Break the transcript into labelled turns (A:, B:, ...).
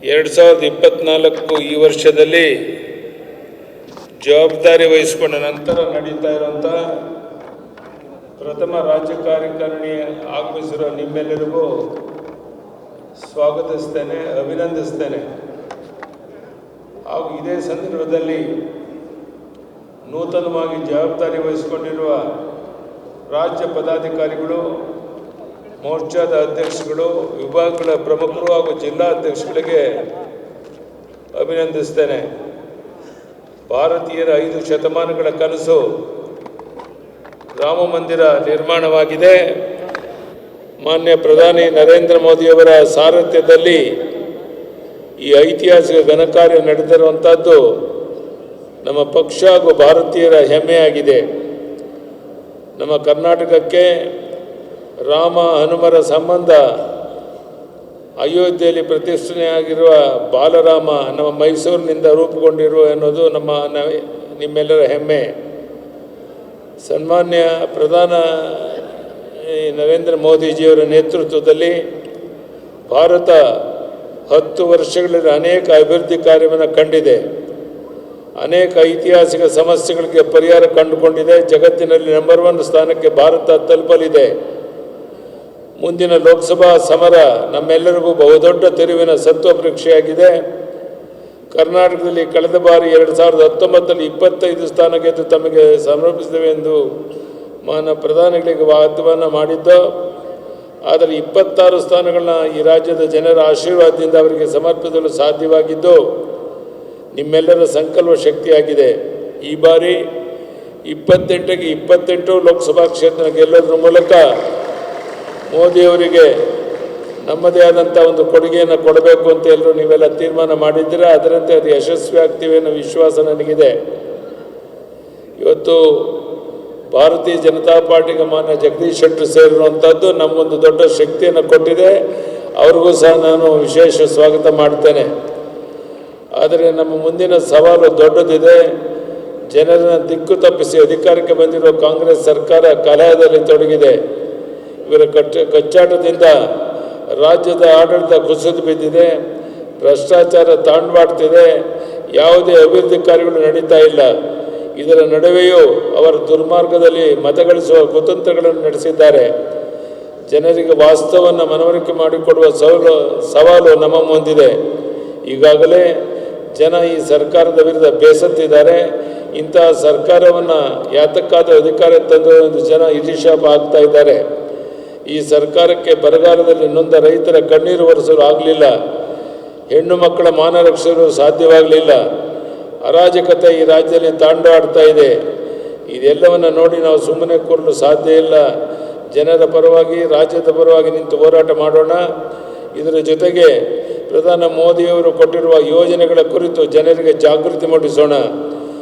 A: 2024 ಈ ವರ್ಷದಲ್ಲಿ ಜವಾಬ್ದಾರಿ ವಹಿಸಿಕೊಂಡ ನಂತರ ನಡೀತಾ ಇರುವಂಥ ಪ್ರಥಮ ರಾಜ್ಯ ಕಾರ್ಯಕಾರಿಣಿ ಆಗಮಿಸಿರುವ ನಿಮ್ಮೆಲ್ಲರಿಗೂ ಸ್ವಾಗತಿಸ್ತೇನೆ, ಅಭಿನಂದಿಸ್ತೇನೆ. ಹಾಗೂ ಇದೇ ಸಂದರ್ಭದಲ್ಲಿ ನೂತನವಾಗಿ ಜವಾಬ್ದಾರಿ ವಹಿಸಿಕೊಂಡಿರುವ ರಾಜ್ಯ ಪದಾಧಿಕಾರಿಗಳು, ಮೋರ್ಚಾದ ಅಧ್ಯಕ್ಷಗಳು, ವಿಭಾಗಗಳ ಪ್ರಮುಖರು ಹಾಗೂ ಜಿಲ್ಲಾ ಅಧ್ಯಕ್ಷಗಳಿಗೆ ಅಭಿನಂದಿಸ್ತೇನೆ. ಭಾರತೀಯರ 5 ಶತಮಾನಗಳ ಕನಸು ರಾಮ ಮಂದಿರ ನಿರ್ಮಾಣವಾಗಿದೆ. ಮಾನ್ಯ ಪ್ರಧಾನಿ ನರೇಂದ್ರ ಮೋದಿಯವರ ಸಾರಥ್ಯದಲ್ಲಿ ಈ ಐತಿಹಾಸಿಕ ಘನಕಾರ್ಯ ನಡೆದಿರುವಂಥದ್ದು ನಮ್ಮ ಪಕ್ಷ ಹಾಗೂ ಭಾರತೀಯರ ಹೆಮ್ಮೆಯಾಗಿದೆ. ನಮ್ಮ ಕರ್ನಾಟಕಕ್ಕೆ ರಾಮ ಹನುಮರ ಸಂಬಂಧ ಅಯೋಧ್ಯೆಯಲ್ಲಿ ಪ್ರತಿಷ್ಠಾಪನೆಯಾಗಿರುವ ಬಾಲರಾಮ ನಮ್ಮ ಮೈಸೂರಿನಿಂದ ರೂಪುಗೊಂಡಿರುವ ಎನ್ನುವುದು ನಿಮ್ಮೆಲ್ಲರ ಹೆಮ್ಮೆ. ಸನ್ಮಾನ್ಯ ಪ್ರಧಾನಿ ನರೇಂದ್ರ ಮೋದಿಜಿಯವರ ನೇತೃತ್ವದಲ್ಲಿ ಭಾರತ 10 ವರ್ಷಗಳಲ್ಲಿ ಅನೇಕ ಅಭಿವೃದ್ಧಿ ಕಾರ್ಯವನ್ನು ಕಂಡಿದೆ. ಅನೇಕ ಐತಿಹಾಸಿಕ ಸಮಸ್ಯೆಗಳಿಗೆ ಪರಿಹಾರ ಕಂಡುಕೊಂಡಿದೆ. ಜಗತ್ತಿನಲ್ಲಿ ನಂಬರ್ 1 ಸ್ಥಾನಕ್ಕೆ ಭಾರತ ತಲುಪಲಿದೆ. ಮುಂದಿನ ಲೋಕಸಭಾ ಸಮರ ನಮ್ಮೆಲ್ಲರಿಗೂ ಬಹುದೊಡ್ಡ ತಿರುವಿನ ಸತ್ವ ಪರೀಕ್ಷೆಯಾಗಿದೆ. ಕರ್ನಾಟಕದಲ್ಲಿ ಕಳೆದ ಬಾರಿ 2019ರಲ್ಲಿ 25 ಸ್ಥಾನ ಗೆದ್ದು ತಮಗೆ ಸಮರ್ಪಿಸಿದ್ದೇವೆ ಎಂದು ಮಾನ್ಯ ಪ್ರಧಾನಿಗಳಿಗೆ ವಾಗ್ದಾನ ಮಾಡಿದ್ದು. ಆದರೆ 26 ಸ್ಥಾನಗಳನ್ನ ಈ ರಾಜ್ಯದ ಜನರ ಆಶೀರ್ವಾದದಿಂದ ಅವರಿಗೆ ಸಮರ್ಪಿಸಲು ಸಾಧ್ಯವಾಗಿದ್ದು ನಿಮ್ಮೆಲ್ಲರ ಸಂಕಲ್ಪ ಶಕ್ತಿಯಾಗಿದೆ. ಈ ಬಾರಿ 28ಕ್ಕೆ 28 ಲೋಕಸಭಾ ಕ್ಷೇತ್ರ ಗೆಲ್ಲೋದ್ರ ಮೂಲಕ ಮೋದಿಯವರಿಗೆ ನಮ್ಮದೇ ಆದಂಥ ಒಂದು ಕೊಡುಗೆಯನ್ನು ಕೊಡಬೇಕು ಅಂತ ಎಲ್ಲರೂ ನೀವೆಲ್ಲ ತೀರ್ಮಾನ ಮಾಡಿದ್ದೀರ. ಅದರಂತೆ ಅದು ಯಶಸ್ವಿ ಆಗ್ತೀವಿ ಅನ್ನೋ ವಿಶ್ವಾಸ ನನಗಿದೆ. ಇವತ್ತು ಭಾರತೀಯ ಜನತಾ ಪಾರ್ಟಿಗೆ ಮಾನ್ಯ ಜಗದೀಶ್ ಶೆಟ್ಟರ್ ಸೇರಿರುವಂಥದ್ದು ನಮ್ಮೊಂದು ದೊಡ್ಡ ಶಕ್ತಿಯನ್ನು ಕೊಟ್ಟಿದೆ. ಅವ್ರಿಗೂ ಸಹ ನಾನು ವಿಶೇಷ ಸ್ವಾಗತ ಮಾಡ್ತೇನೆ. ಆದರೆ ನಮ್ಮ ಮುಂದಿನ ಸವಾಲು ದೊಡ್ಡದಿದೆ. ಜನರನ್ನು ದಿಕ್ಕು ತಪ್ಪಿಸಿ ಅಧಿಕಾರಕ್ಕೆ ಬಂದಿರುವ ಕಾಂಗ್ರೆಸ್ ಸರ್ಕಾರ ಕಲಹದಲ್ಲಿ ತೊಡಗಿದೆ. ಇವರ ಕಚ್ಚಾಟದಿಂದ ರಾಜ್ಯದ ಆಡಳಿತ ಕುಸಿದು ಬಿದ್ದಿದೆ. ಭ್ರಷ್ಟಾಚಾರ ತಾಂಡವಾಡ್ತಿದೆ. ಯಾವುದೇ ಅಭಿವೃದ್ಧಿ ಕಾರ್ಯಗಳು ನಡೀತಾ ಇಲ್ಲ. ಇದರ ನಡುವೆಯೂ ಅವರ ದುರ್ಮಾರ್ಗದಲ್ಲಿ ಮತಗಳಿಸುವ ಕುತಂತ್ರಗಳನ್ನು ನಡೆಸಿದ್ದಾರೆ. ಜನರಿಗೆ ವಾಸ್ತವವನ್ನು ಮನವರಿಕೆ ಮಾಡಿಕೊಡುವ ಸವಾಲು ನಮ್ಮ ಮುಂದಿದೆ. ಈಗಾಗಲೇ ಜನ ಈ ಸರ್ಕಾರದ ವಿರುದ್ಧ ಬೇಸತ್ತಿದ್ದಾರೆ. ಇಂತಹ ಸರ್ಕಾರವನ್ನು ಯಾತಕ್ಕಾದ ಅಧಿಕಾರ ತಂದು ಎಂದು ಜನ ಇತಿಶಾಪ ಆಗ್ತಾ ಇದ್ದಾರೆ. ಈ ಸರ್ಕಾರಕ್ಕೆ ಬರಗಾಲದಲ್ಲಿ ನೊಂದ ರೈತರ ಕಣ್ಣೀರು ಒರೆಸಲು ಆಗಲಿಲ್ಲ. ಹೆಣ್ಣು ಮಕ್ಕಳ ಮಾನ ರಕ್ಷಿಸಲು ಸಾಧ್ಯವಾಗಲಿಲ್ಲ. ಅರಾಜಕತೆ ಈ ರಾಜ್ಯದಲ್ಲಿ ತಾಂಡವಾಡ್ತಾ ಇದೆ. ಇದೆಲ್ಲವನ್ನು ನೋಡಿ ನಾವು ಸುಮ್ಮನೆ ಕೂರಲು ಸಾಧ್ಯ ಇಲ್ಲ. ಜನರ ಪರವಾಗಿ, ರಾಜ್ಯದ ಪರವಾಗಿ ನಿಂತು ಹೋರಾಟ ಮಾಡೋಣ. ಇದರ ಜೊತೆಗೆ ಪ್ರಧಾನಿ ಮೋದಿಯವರು ಕೊಟ್ಟಿರುವ ಯೋಜನೆಗಳ ಕುರಿತು ಜನರಿಗೆ ಜಾಗೃತಿ ಮೂಡಿಸೋಣ.